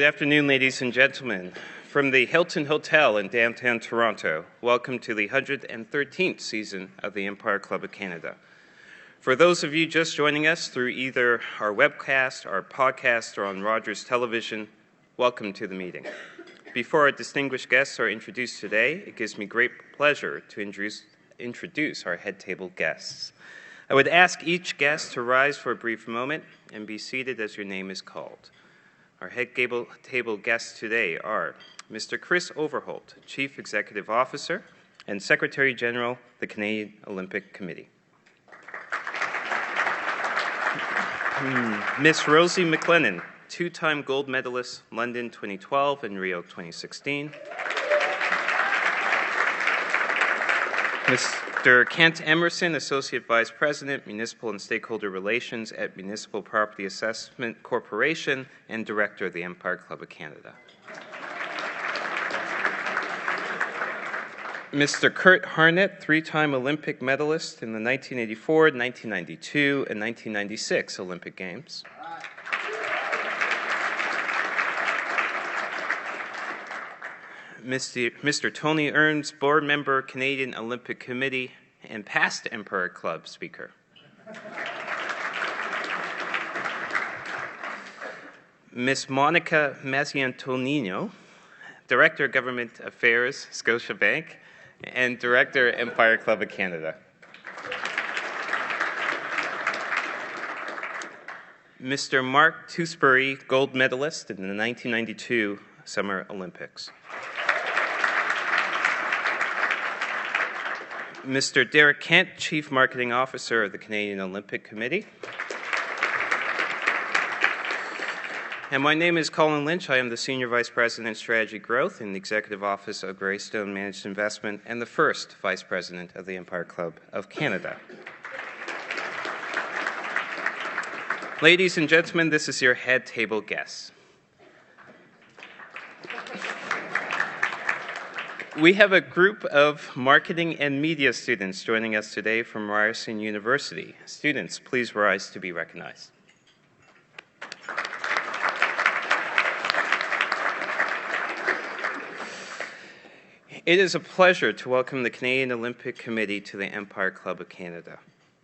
Good afternoon, ladies and gentlemen. From the Hilton Hotel in downtown Toronto, welcome to the 113th season of the Empire Club of Canada. For those of you just joining us through either our webcast, our podcast, or on Rogers Television, welcome to the meeting. Before our distinguished guests are introduced today, it gives me great pleasure to introduce our head table guests. I would ask each guest to rise for a brief moment and be seated as your name is called. Our head table guests today are Mr. Chris Overholt, Chief Executive Officer and Secretary General, the Canadian Olympic Committee. Ms. Rosie McLennan, two-time gold medalist, London 2012 and Rio 2016. Mr. Kent Emerson, Associate Vice President, Municipal and Stakeholder Relations at Municipal Property Assessment Corporation and Director of the Empire Club of Canada. Mr. Kurt Harnett, three-time Olympic medalist in the 1984, 1992, and 1996 Olympic Games. Mr. Tony Ernst, board member, Canadian Olympic Committee, and past Empire Club speaker. Ms. Monica Maziantonino, Director of Government Affairs, Scotiabank, and Director, Empire Club of Canada. Mr. Mark Tewksbury, gold medalist in the 1992 Summer Olympics. Mr. Derek Kent, Chief Marketing Officer of the Canadian Olympic Committee. And my name is Colin Lynch. I am the Senior Vice President, Strategy Growth in the Executive Office of Greystone Managed Investment and the first Vice President of the Empire Club of Canada. Ladies and gentlemen, this is your head table guest. We have a group of marketing and media students joining us today from Ryerson University. Students, please rise to be recognized. It is a pleasure to welcome the Canadian Olympic Committee to the Empire Club of Canada.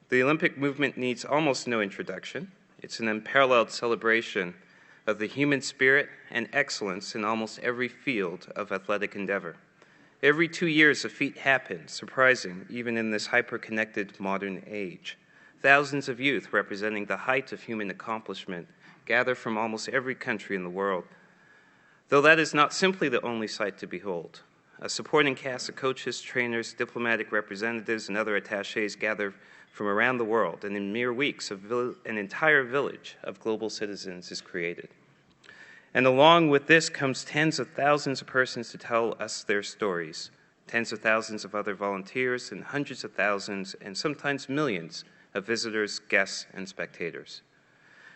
The Olympic movement needs almost no introduction. It's an unparalleled celebration of the human spirit and excellence in almost every field of athletic endeavor. Every 2 years, a feat happens, surprising even in this hyper-connected modern age. Thousands of youth representing the height of human accomplishment gather from almost every country in the world, though that is not simply the only sight to behold. A supporting cast of coaches, trainers, diplomatic representatives, and other attachés gather from around the world, and in mere weeks, an entire village of global citizens is created. And along with this comes tens of thousands of persons to tell us their stories, tens of thousands of other volunteers, and hundreds of thousands, and sometimes millions of visitors, guests, and spectators.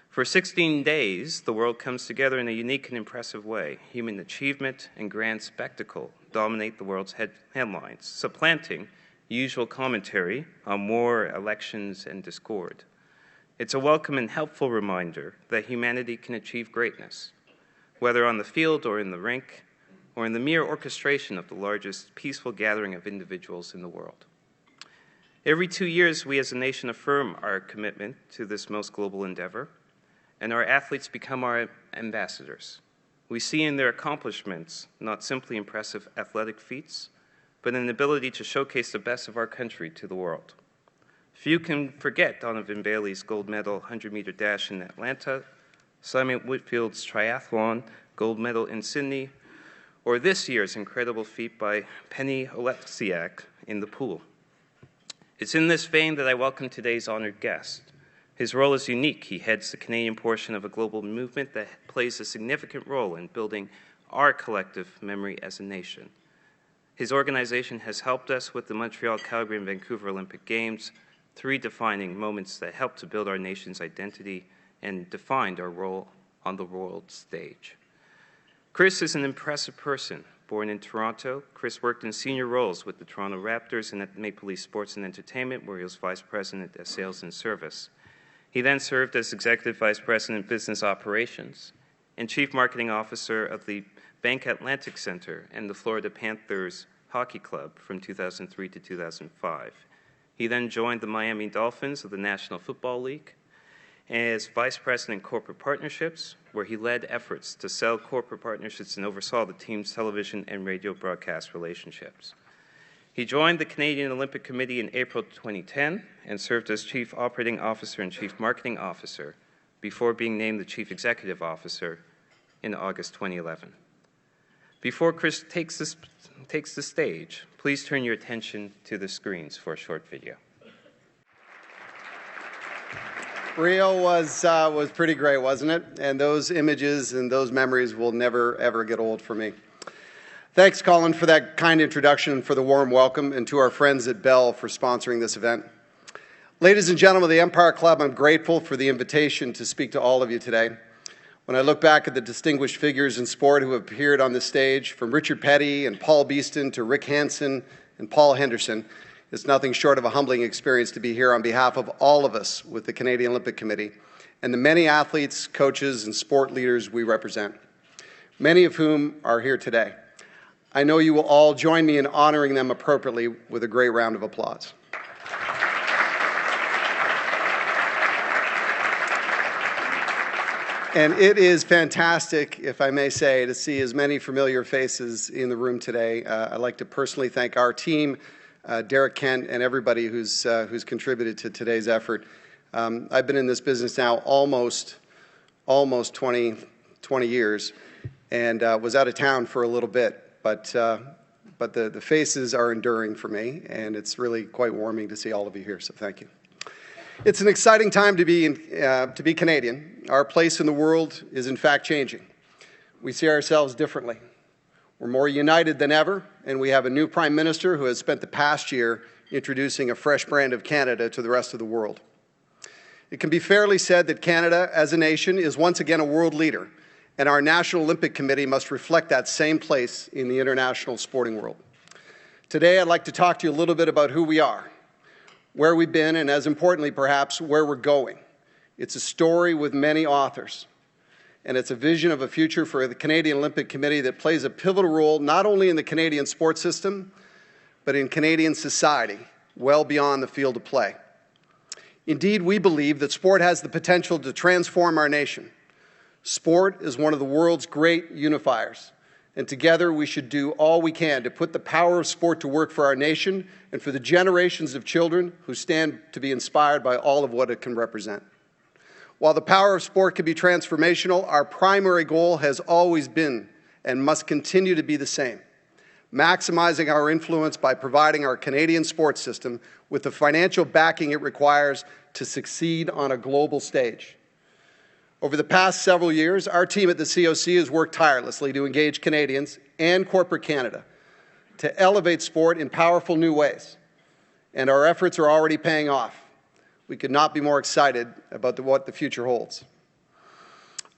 For 16 days, the world comes together in a unique and impressive way. Human achievement and grand spectacle dominate the world's headlines, supplanting usual commentary on war, elections, and discord. It's a welcome and helpful reminder that humanity can achieve greatness, whether on the field or in the rink, or in the mere orchestration of the largest peaceful gathering of individuals in the world. Every 2 years, we as a nation affirm our commitment to this most global endeavor, and our athletes become our ambassadors. We see in their accomplishments not simply impressive athletic feats, but an ability to showcase the best of our country to the world. Few can forget Donovan Bailey's gold medal 100-meter dash in Atlanta, Simon Whitfield's triathlon gold medal in Sydney, or this year's incredible feat by Penny Oleksiak in the pool. It's in this vein that I welcome today's honored guest. His role is unique. He heads the Canadian portion of a global movement that plays a significant role in building our collective memory as a nation. His organization has helped us with the Montreal, Calgary, and Vancouver Olympic Games, three defining moments that helped to build our nation's identity and defined our role on the world stage. Chris is an impressive person. Born in Toronto, Chris worked in senior roles with the Toronto Raptors and at Maple Leaf Sports and Entertainment, where he was Vice President of Sales and Service. He then served as Executive Vice President, Business Operations. and Chief Marketing Officer of the Bank Atlantic Center and the Florida Panthers Hockey Club from 2003 to 2005. He then joined the Miami Dolphins of the National Football League as Vice President Corporate Partnerships, where he led efforts to sell corporate partnerships and oversaw the team's television and radio broadcast relationships. He joined the Canadian Olympic Committee in April 2010 and served as Chief Operating Officer and Chief Marketing Officer before being named the Chief Executive Officer in August 2011. Before Chris takes the stage, please turn your attention to the screens for a short video. Rio was pretty great, wasn't it? And those images and those memories will never, ever get old for me. Thanks, Colin, for that kind introduction and for the warm welcome, and to our friends at Bell for sponsoring this event. Ladies and gentlemen of the Empire Club, I'm grateful for the invitation to speak to all of you today. When I look back at the distinguished figures in sport who have appeared on this stage, from Richard Petty and Paul Beeston to Rick Hansen and Paul Henderson, it's nothing short of a humbling experience to be here on behalf of all of us with the Canadian Olympic Committee and the many athletes, coaches, and sport leaders we represent, many of whom are here today. I know you will all join me in honoring them appropriately with a great round of applause. And it is fantastic, if I may say, to see as many familiar faces in the room today. I'd like to personally thank our team, Derek Kent, and everybody who's contributed to today's effort. I've been in this business now almost 20 years, and was out of town for a little bit, but the faces are enduring for me, and it's really quite warming to see all of you here, so thank you. It's an exciting time to be Canadian. Our place in the world is in fact changing. We see ourselves differently. We're more united than ever, and we have a new Prime Minister who has spent the past year introducing a fresh brand of Canada to the rest of the world. It can be fairly said that Canada, as a nation, is once again a world leader, and our National Olympic Committee must reflect that same place in the international sporting world. Today, I'd like to talk to you a little bit about who we are, where we've been, and as importantly, perhaps, where we're going. It's a story with many authors, and it's a vision of a future for the Canadian Olympic Committee that plays a pivotal role not only in the Canadian sports system, but in Canadian society, well beyond the field of play. Indeed, we believe that sport has the potential to transform our nation. Sport is one of the world's great unifiers, and together we should do all we can to put the power of sport to work for our nation and for the generations of children who stand to be inspired by all of what it can represent. While the power of sport can be transformational, our primary goal has always been and must continue to be the same: maximizing our influence by providing our Canadian sports system with the financial backing it requires to succeed on a global stage. Over the past several years, our team at the COC has worked tirelessly to engage Canadians and corporate Canada to elevate sport in powerful new ways, and our efforts are already paying off. We could not be more excited about what the future holds.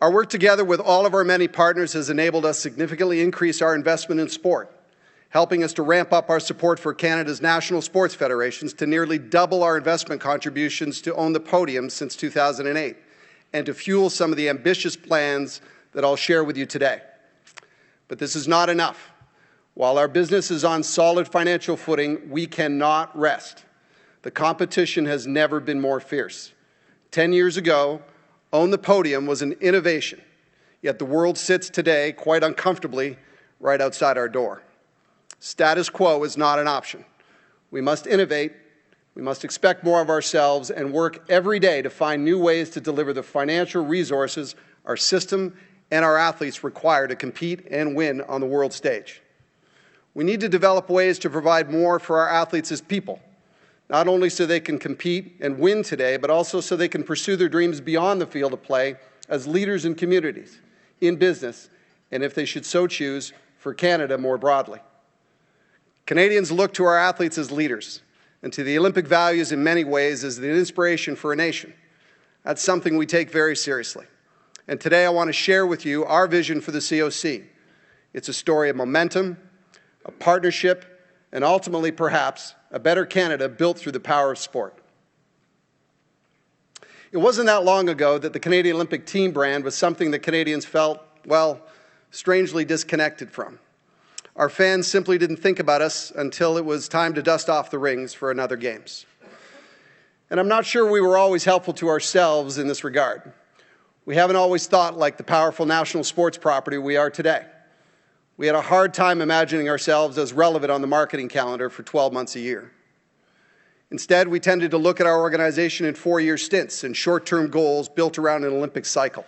Our work together with all of our many partners has enabled us to significantly increase our investment in sport, helping us to ramp up our support for Canada's national sports federations to nearly double our investment contributions to own the podium since 2008, and to fuel some of the ambitious plans that I'll share with you today. But this is not enough. While our business is on solid financial footing, we cannot rest. The competition has never been more fierce. 10 years ago, Own the Podium was an innovation, yet the world sits today quite uncomfortably right outside our door. Status quo is not an option. We must innovate, we must expect more of ourselves, and work every day to find new ways to deliver the financial resources our system and our athletes require to compete and win on the world stage. We need to develop ways to provide more for our athletes as people, not only so they can compete and win today, but also so they can pursue their dreams beyond the field of play as leaders in communities, in business, and if they should so choose, for Canada more broadly. Canadians look to our athletes as leaders, and to the Olympic values in many ways as an inspiration for a nation. That's something we take very seriously. And today I want to share with you our vision for the COC. It's a story of momentum, a partnership, and ultimately, perhaps, a better Canada built through the power of sport. It wasn't that long ago that the Canadian Olympic team brand was something that Canadians felt well, strangely disconnected from. Our fans simply didn't think about us until it was time to dust off the rings for another games. And I'm not sure we were always helpful to ourselves in this regard. We haven't always thought like the powerful national sports property we are today. We had a hard time imagining ourselves as relevant on the marketing calendar for 12 months a year. Instead, we tended to look at our organization in 4-year stints and short-term goals built around an Olympic cycle.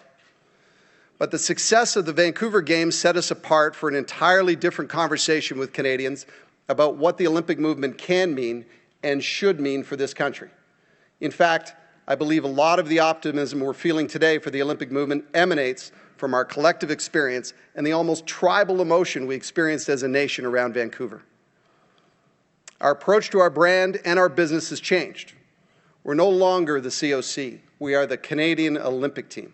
But the success of the Vancouver Games set us apart for an entirely different conversation with Canadians about what the Olympic movement can mean and should mean for this country. In fact, I believe a lot of the optimism we're feeling today for the Olympic movement emanates from our collective experience and the almost tribal emotion we experienced as a nation around Vancouver. Our approach to our brand and our business has changed. We're no longer the COC. We are the Canadian Olympic Team.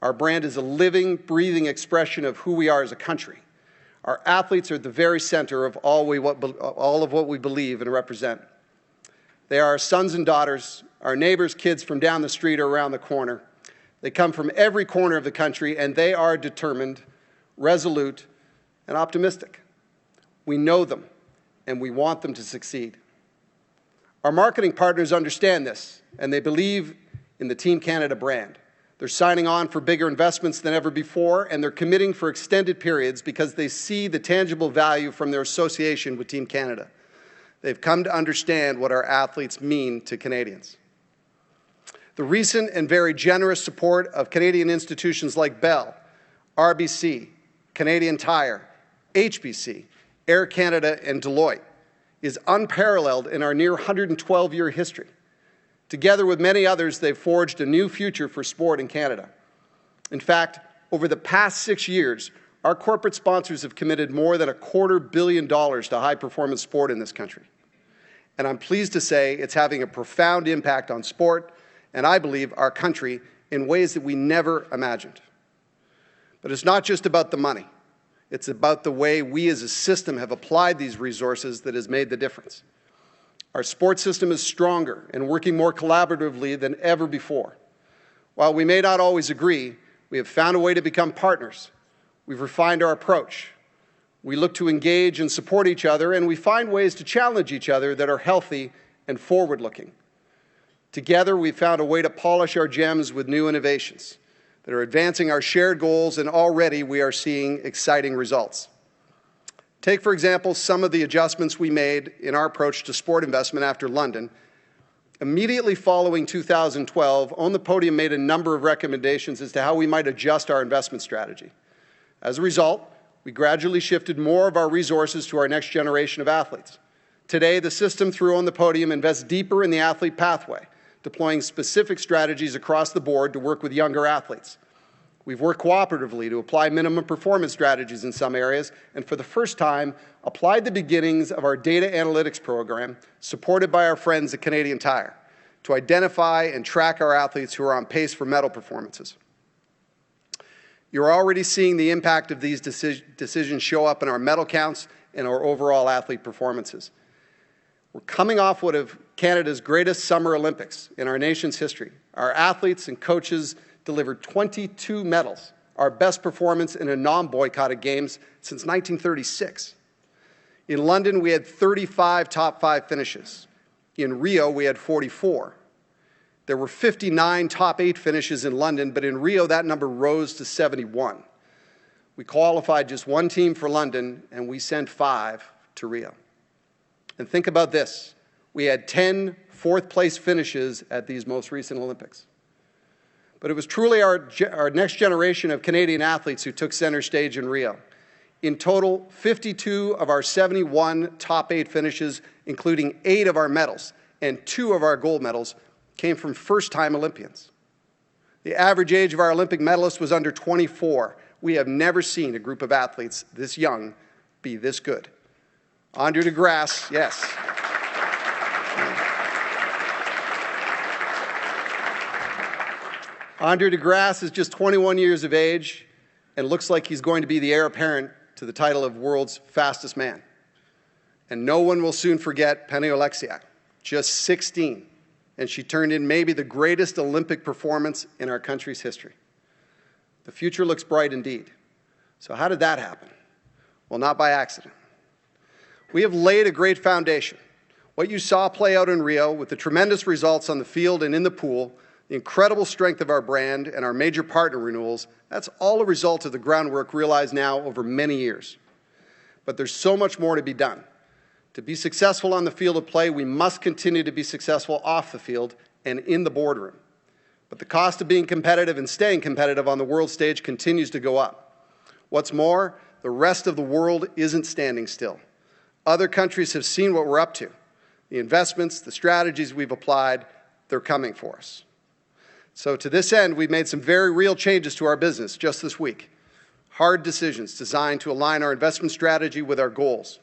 Our brand is a living, breathing expression of who we are as a country. Our athletes are at the very center of all of what we believe and represent. They are our sons and daughters, our neighbors' kids from down the street or around the corner. They come from every corner of the country, and they are determined, resolute, and optimistic. We know them, and we want them to succeed. Our marketing partners understand this, and they believe in the Team Canada brand. They're signing on for bigger investments than ever before, and they're committing for extended periods because they see the tangible value from their association with Team Canada. They've come to understand what our athletes mean to Canadians. The recent and very generous support of Canadian institutions like Bell, RBC, Canadian Tire, HBC, Air Canada, and Deloitte is unparalleled in our near 112-year history. Together with many others, they've forged a new future for sport in Canada. In fact, over the past 6 years, our corporate sponsors have committed more than $250 million to high-performance sport in this country. And I'm pleased to say it's having a profound impact on sport, and I believe our country, in ways that we never imagined. But it's not just about the money. It's about the way we as a system have applied these resources that has made the difference. Our sports system is stronger and working more collaboratively than ever before. While we may not always agree, we have found a way to become partners. We've refined our approach. We look to engage and support each other, and we find ways to challenge each other that are healthy and forward-looking. Together, we've found a way to polish our gems with new innovations that are advancing our shared goals, and already we are seeing exciting results. Take, for example, some of the adjustments we made in our approach to sport investment after London. Immediately following 2012, On the Podium made a number of recommendations as to how we might adjust our investment strategy. As a result, we gradually shifted more of our resources to our next generation of athletes. Today, the system through On the Podium invests deeper in the athlete pathway, deploying specific strategies across the board to work with younger athletes. We've worked cooperatively to apply minimum performance strategies in some areas, and for the first time, applied the beginnings of our data analytics program, supported by our friends at Canadian Tire, to identify and track our athletes who are on pace for medal performances. You're already seeing the impact of these decisions show up in our medal counts and our overall athlete performances. We're coming off one of Canada's greatest Summer Olympics in our nation's history. Our athletes and coaches delivered 22 medals, our best performance in a non-boycotted games since 1936. In London, we had 35 top 5 finishes. In Rio, we had 44. There were 59 top 8 finishes in London, but in Rio, that number rose to 71. We qualified just 1 team for London, and we sent 5 to Rio. And think about this. We had 10 fourth-place finishes at these most recent Olympics. But it was truly our next generation of Canadian athletes who took center stage in Rio. In total, 52 of our 71 top 8 finishes, including 8 of our medals and 2 of our gold medals, came from first-time Olympians. The average age of our Olympic medalists was under 24. We have never seen a group of athletes this young be this good. Andre de Grasse, yes. Andre de Grasse is just 21 years of age and looks like he's going to be the heir apparent to the title of world's fastest man. And no one will soon forget Penny Oleksiak, just 16, and she turned in maybe the greatest Olympic performance in our country's history. The future looks bright indeed. So how did that happen? Well, not by accident. We have laid a great foundation. What you saw play out in Rio with the tremendous results on the field and in the pool, the incredible strength of our brand and our major partner renewals, that's all a result of the groundwork realized now over many years. But there's so much more to be done. To be successful on the field of play, we must continue to be successful off the field and in the boardroom. But the cost of being competitive and staying competitive on the world stage continues to go up. What's more, the rest of the world isn't standing still. Other countries have seen what we're up to. The investments, the strategies we've applied, they're coming for us. So to this end, we've made some very real changes to our business just this week. Hard decisions designed to align our investment strategy with our goals.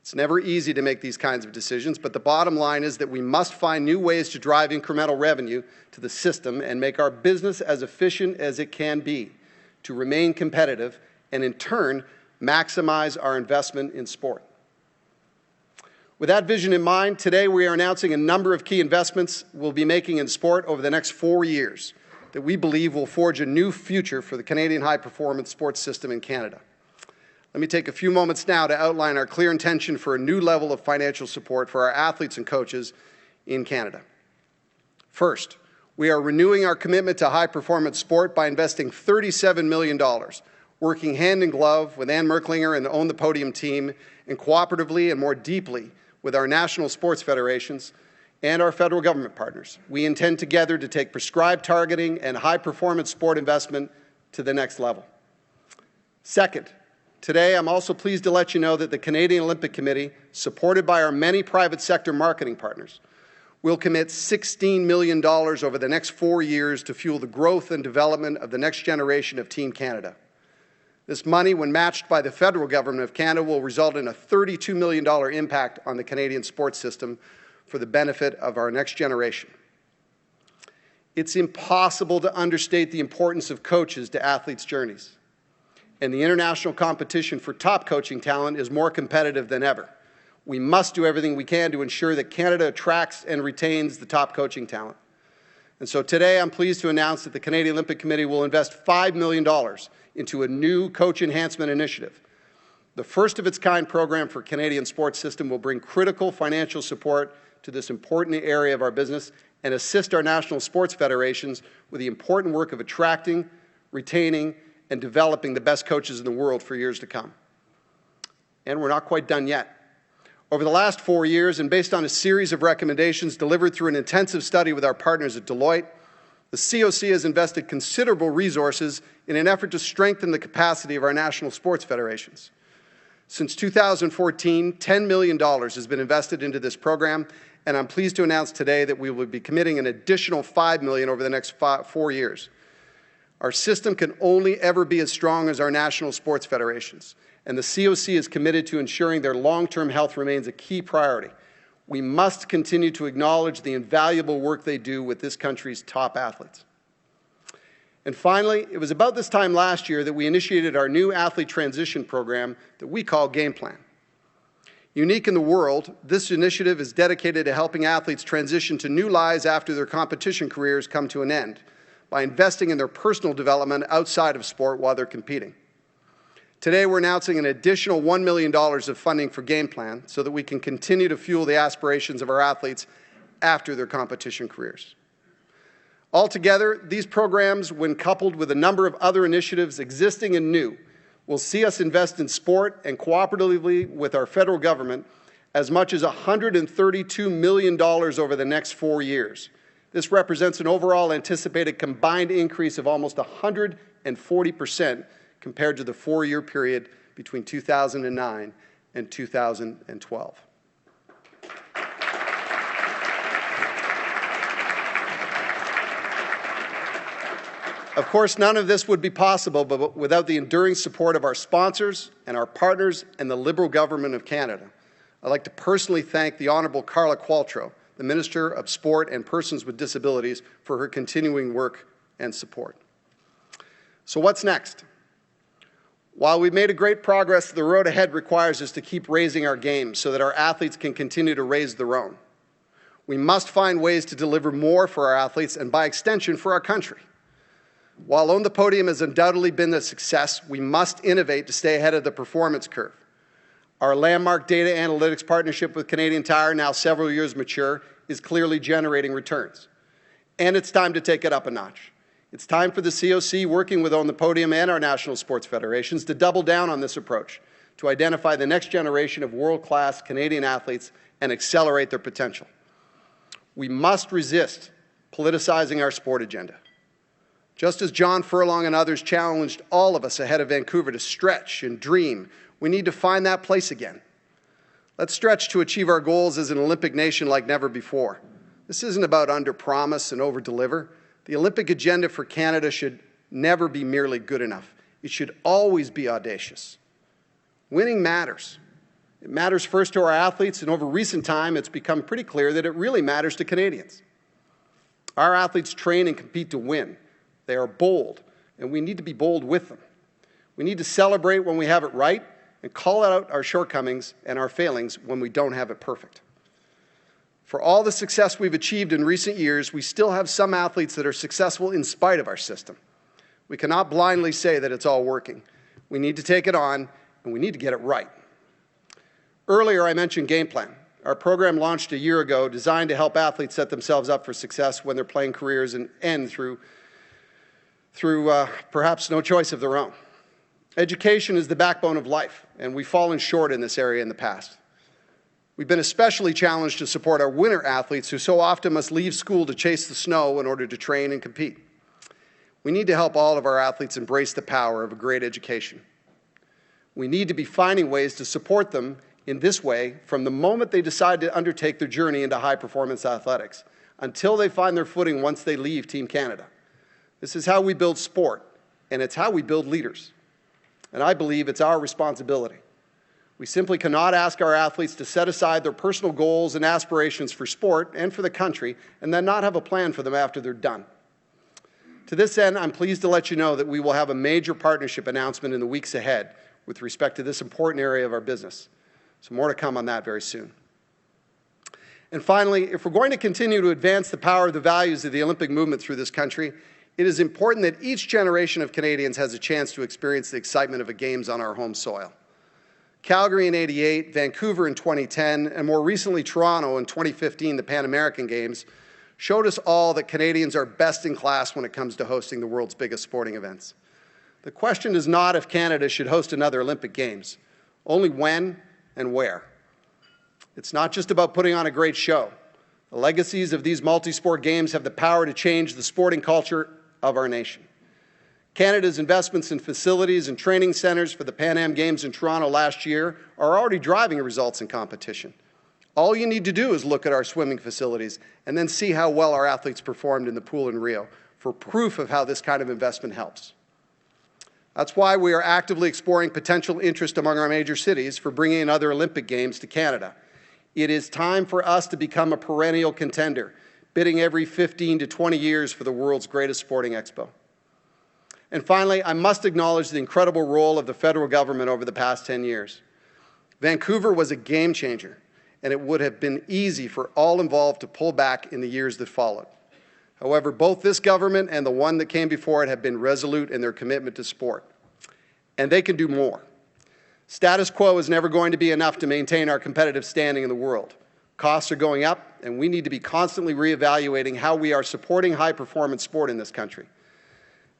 It's never easy to make these kinds of decisions, but the bottom line is that we must find new ways to drive incremental revenue to the system and make our business as efficient as it can be to remain competitive and, in turn, maximize our investment in sport. With that vision in mind, today we are announcing a number of key investments we'll be making in sport over the next 4 years that we believe will forge a new future for the Canadian high-performance sports system in Canada. Let me take a few moments now to outline our clear intention for a new level of financial support for our athletes and coaches in Canada. First, we are renewing our commitment to high-performance sport by investing $37 million, working hand in glove with Ann Merklinger and the Own the Podium team, and cooperatively and more deeply with our national sports federations and our federal government partners. We intend together to take prescribed targeting and high-performance sport investment to the next level. Second, today, I'm also pleased to let you know that the Canadian Olympic Committee, supported by our many private sector marketing partners, will commit $16 million over the next 4 years to fuel the growth and development of the next generation of Team Canada. This money, when matched by the federal government of Canada, will result in a $32 million impact on the Canadian sports system for the benefit of our next generation. It's impossible to understate the importance of coaches to athletes' journeys. And the international competition for top coaching talent is more competitive than ever. We must do everything we can to ensure that Canada attracts and retains the top coaching talent. And so today I'm pleased to announce that the Canadian Olympic Committee will invest $5 million into a new coach enhancement initiative. The first of its kind program for Canadian sports system will bring critical financial support to this important area of our business and assist our national sports federations with the important work of attracting, retaining, and developing the best coaches in the world for years to come. And we're not quite done yet. Over the last 4 years, and based on a series of recommendations delivered through an intensive study with our partners at Deloitte, the COC has invested considerable resources in an effort to strengthen the capacity of our national sports federations. Since 2014, $10 million has been invested into this program, and I'm pleased to announce today that we will be committing an additional $5 million over the next 4 years. Our system can only ever be as strong as our national sports federations, and the COC is committed to ensuring their long-term health remains a key priority. We must continue to acknowledge the invaluable work they do with this country's top athletes. And finally, it was about this time last year that we initiated our new athlete transition program that we call Game Plan. Unique in the world, this initiative is dedicated to helping athletes transition to new lives after their competition careers come to an end, by investing in their personal development outside of sport while they're competing. Today, we're announcing an additional $1 million of funding for Game Plan so that we can continue to fuel the aspirations of our athletes after their competition careers. Altogether, these programs, when coupled with a number of other initiatives existing and new, will see us invest in sport and cooperatively with our federal government as much as $132 million over the next 4 years. This represents an overall anticipated combined increase of almost 140% compared to the 4-year period between 2009 and 2012. Of course, none of this would be possible without the enduring support of our sponsors and our partners and the Liberal Government of Canada. I'd like to personally thank the Honourable Carla Qualtrough, the Minister of Sport and Persons with Disabilities, for her continuing work and support. So what's next? While we've made a great progress, the road ahead requires us to keep raising our game so that our athletes can continue to raise their own. We must find ways to deliver more for our athletes and, by extension, for our country. While On the Podium has undoubtedly been a success, we must innovate to stay ahead of the performance curve. Our landmark data analytics partnership with Canadian Tire, now several years mature, is clearly generating returns. And it's time to take it up a notch. It's time for the COC, working with On the Podium and our national sports federations, to double down on this approach, to identify the next generation of world-class Canadian athletes and accelerate their potential. We must resist politicizing our sport agenda. Just as John Furlong and others challenged all of us ahead of Vancouver to stretch and dream, we need to find that place again. Let's stretch to achieve our goals as an Olympic nation like never before. This isn't about under-promise and over-deliver. The Olympic agenda for Canada should never be merely good enough. It should always be audacious. Winning matters. It matters first to our athletes, and over recent time, it's become pretty clear that it really matters to Canadians. Our athletes train and compete to win. They are bold, and we need to be bold with them. We need to celebrate when we have it right and call out our shortcomings and our failings when we don't have it perfect. For all the success we've achieved in recent years, we still have some athletes that are successful in spite of our system. We cannot blindly say that it's all working. We need to take it on, and we need to get it right. Earlier, I mentioned Game Plan. Our program launched a year ago, designed to help athletes set themselves up for success when they're playing careers and end through perhaps no choice of their own. Education is the backbone of life, and we've fallen short in this area in the past. We've been especially challenged to support our winter athletes who so often must leave school to chase the snow in order to train and compete. We need to help all of our athletes embrace the power of a great education. We need to be finding ways to support them in this way from the moment they decide to undertake their journey into high-performance athletics until they find their footing once they leave Team Canada. This is how we build sport, and it's how we build leaders. And I believe it's our responsibility. We simply cannot ask our athletes to set aside their personal goals and aspirations for sport and for the country and then not have a plan for them after they're done. To this end, I'm pleased to let you know that we will have a major partnership announcement in the weeks ahead with respect to this important area of our business. So more to come on that very soon. And finally, if we're going to continue to advance the power of the values of the Olympic movement through this country, it is important that each generation of Canadians has a chance to experience the excitement of the Games on our home soil. Calgary in '88, Vancouver in 2010, and more recently Toronto in 2015, the Pan American Games, showed us all that Canadians are best in class when it comes to hosting the world's biggest sporting events. The question is not if Canada should host another Olympic Games, only when and where. It's not just about putting on a great show. The legacies of these multi-sport games have the power to change the sporting culture of our nation. Canada's investments in facilities and training centres for the Pan Am Games in Toronto last year are already driving results in competition. All you need to do is look at our swimming facilities and then see how well our athletes performed in the pool in Rio for proof of how this kind of investment helps. That's why we are actively exploring potential interest among our major cities for bringing in other Olympic Games to Canada. It is time for us to become a perennial contender, bidding every 15 to 20 years for the world's greatest sporting expo. And finally, I must acknowledge the incredible role of the federal government over the past 10 years. Vancouver was a game changer, and it would have been easy for all involved to pull back in the years that followed. However, both this government and the one that came before it have been resolute in their commitment to sport. And they can do more. Status quo is never going to be enough to maintain our competitive standing in the world. Costs are going up, and we need to be constantly reevaluating how we are supporting high-performance sport in this country.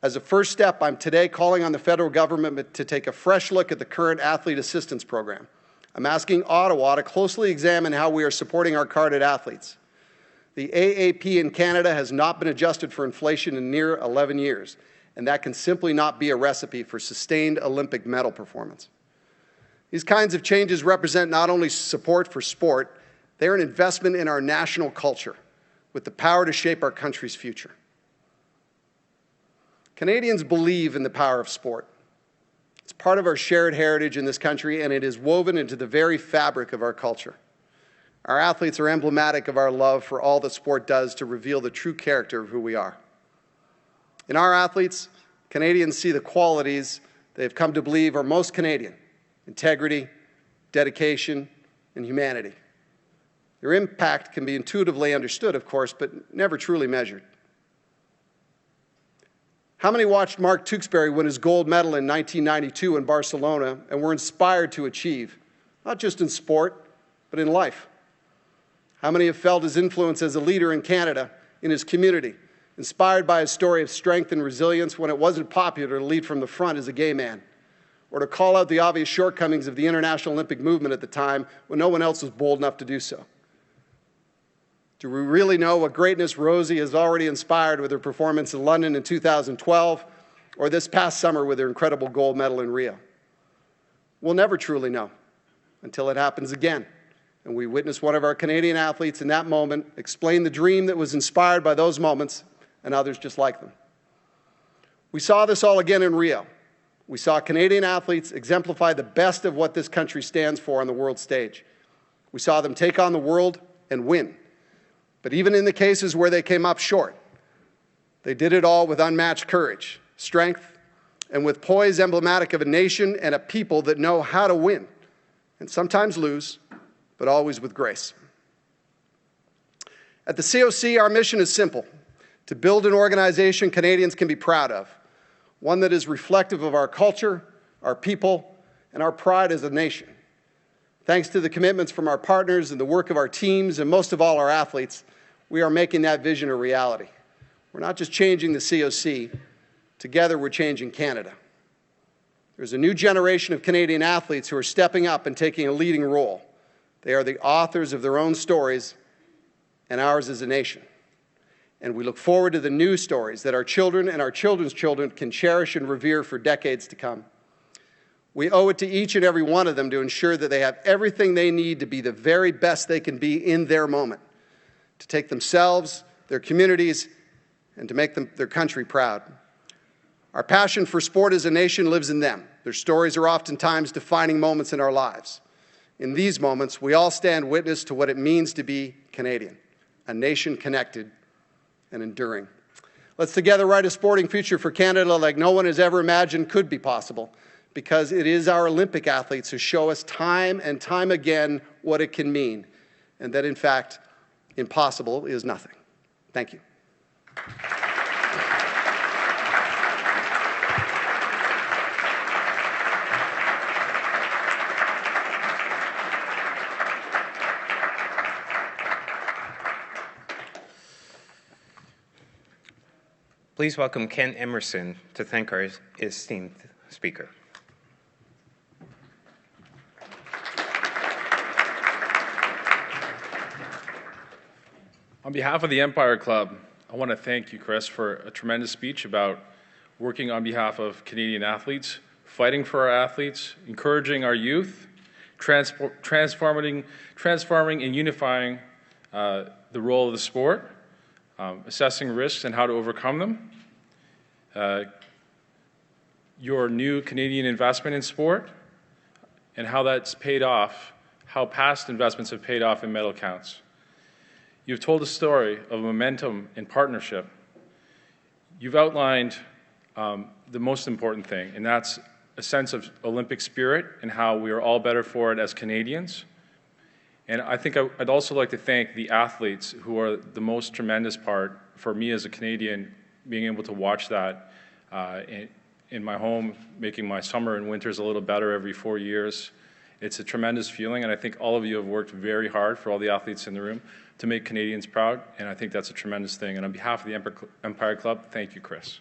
As a first step, I'm today calling on the federal government to take a fresh look at the current athlete assistance program. I'm asking Ottawa to closely examine how we are supporting our carded athletes. The AAP in Canada has not been adjusted for inflation in near 11 years, and that can simply not be a recipe for sustained Olympic medal performance. These kinds of changes represent not only support for sport, they are an investment in our national culture with the power to shape our country's future. Canadians believe in the power of sport. It's part of our shared heritage in this country, and it is woven into the very fabric of our culture. Our athletes are emblematic of our love for all that sport does to reveal the true character of who we are. In our athletes, Canadians see the qualities they have come to believe are most Canadian: integrity, dedication, and humanity. Their impact can be intuitively understood, of course, but never truly measured. How many watched Mark Tewksbury win his gold medal in 1992 in Barcelona and were inspired to achieve, not just in sport, but in life? How many have felt his influence as a leader in Canada, in his community, inspired by his story of strength and resilience when it wasn't popular to lead from the front as a gay man, or to call out the obvious shortcomings of the international Olympic movement at the time when no one else was bold enough to do so? Do we really know what greatness Rosie has already inspired with her performance in London in 2012, or this past summer with her incredible gold medal in Rio? We'll never truly know until it happens again, and we witness one of our Canadian athletes in that moment explain the dream that was inspired by those moments and others just like them. We saw this all again in Rio. We saw Canadian athletes exemplify the best of what this country stands for on the world stage. We saw them take on the world and win. But even in the cases where they came up short, they did it all with unmatched courage, strength, and with poise emblematic of a nation and a people that know how to win, and sometimes lose, but always with grace. At the COC, our mission is simple: to build an organization Canadians can be proud of, one that is reflective of our culture, our people, and our pride as a nation. Thanks to the commitments from our partners and the work of our teams, and most of all our athletes, we are making that vision a reality. We're not just changing the COC. Together, we're changing Canada. There's a new generation of Canadian athletes who are stepping up and taking a leading role. They are the authors of their own stories and ours as a nation. And we look forward to the new stories that our children and our children's children can cherish and revere for decades to come. We owe it to each and every one of them to ensure that they have everything they need to be the very best they can be in their moment, to take themselves, their communities, and to make their country proud. Our passion for sport as a nation lives in them. Their stories are oftentimes defining moments in our lives. In these moments, we all stand witness to what it means to be Canadian, a nation connected and enduring. Let's together write a sporting future for Canada like no one has ever imagined could be possible, because it is our Olympic athletes who show us time and time again what it can mean, and that, in fact, impossible is nothing. Thank you. Please welcome Ken Emerson to thank our esteemed speaker. On behalf of the Empire Club, I want to thank you, Chris, for a tremendous speech about working on behalf of Canadian athletes, fighting for our athletes, encouraging our youth, transforming and unifying the role of the sport, assessing risks and how to overcome them, your new Canadian investment in sport, and how that's paid off, how past investments have paid off in medal counts. You've told a story of momentum and partnership. You've outlined the most important thing, and that's a sense of Olympic spirit and how we are all better for it as Canadians. And I think I'd also like to thank the athletes who are the most tremendous part for me as a Canadian, being able to watch that in my home, making my summer and winters a little better every 4 years. It's a tremendous feeling, and I think all of you have worked very hard, for all the athletes in the room, to make Canadians proud, and I think that's a tremendous thing. And on behalf of the Empire Club, thank you, Chris.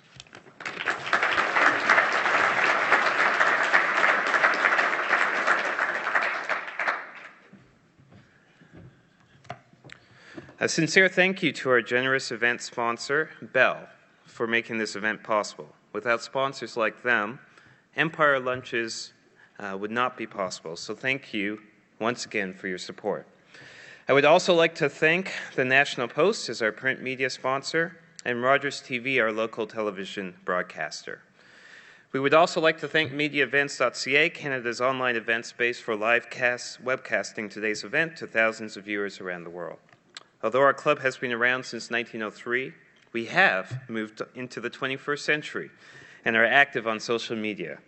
A sincere thank you to our generous event sponsor, Bell, for making this event possible. Without sponsors like them, Empire Lunches would not be possible. So thank you once again for your support. I would also like to thank the National Post as our print media sponsor and Rogers TV, our local television broadcaster. We would also like to thank MediaEvents.ca, Canada's online event space for webcasting today's event to thousands of viewers around the world. Although our club has been around since 1903, we have moved into the 21st century and are active on social media.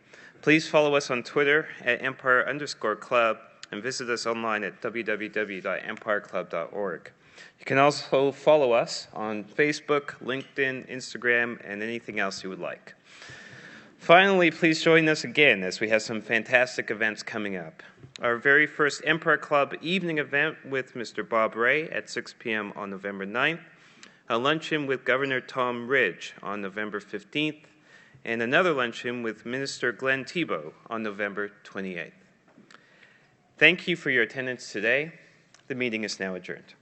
Please follow us on Twitter at Empire_Club and visit us online at www.empireclub.org. You can also follow us on Facebook, LinkedIn, Instagram, and anything else you would like. Finally, please join us again as we have some fantastic events coming up. Our very first Empire Club evening event with Mr. Bob Ray at 6 p.m. on November 9th, a luncheon with Governor Tom Ridge on November 15th, and another luncheon with Minister Glenn Thibeault on November 28th. Thank you for your attendance today. The meeting is now adjourned.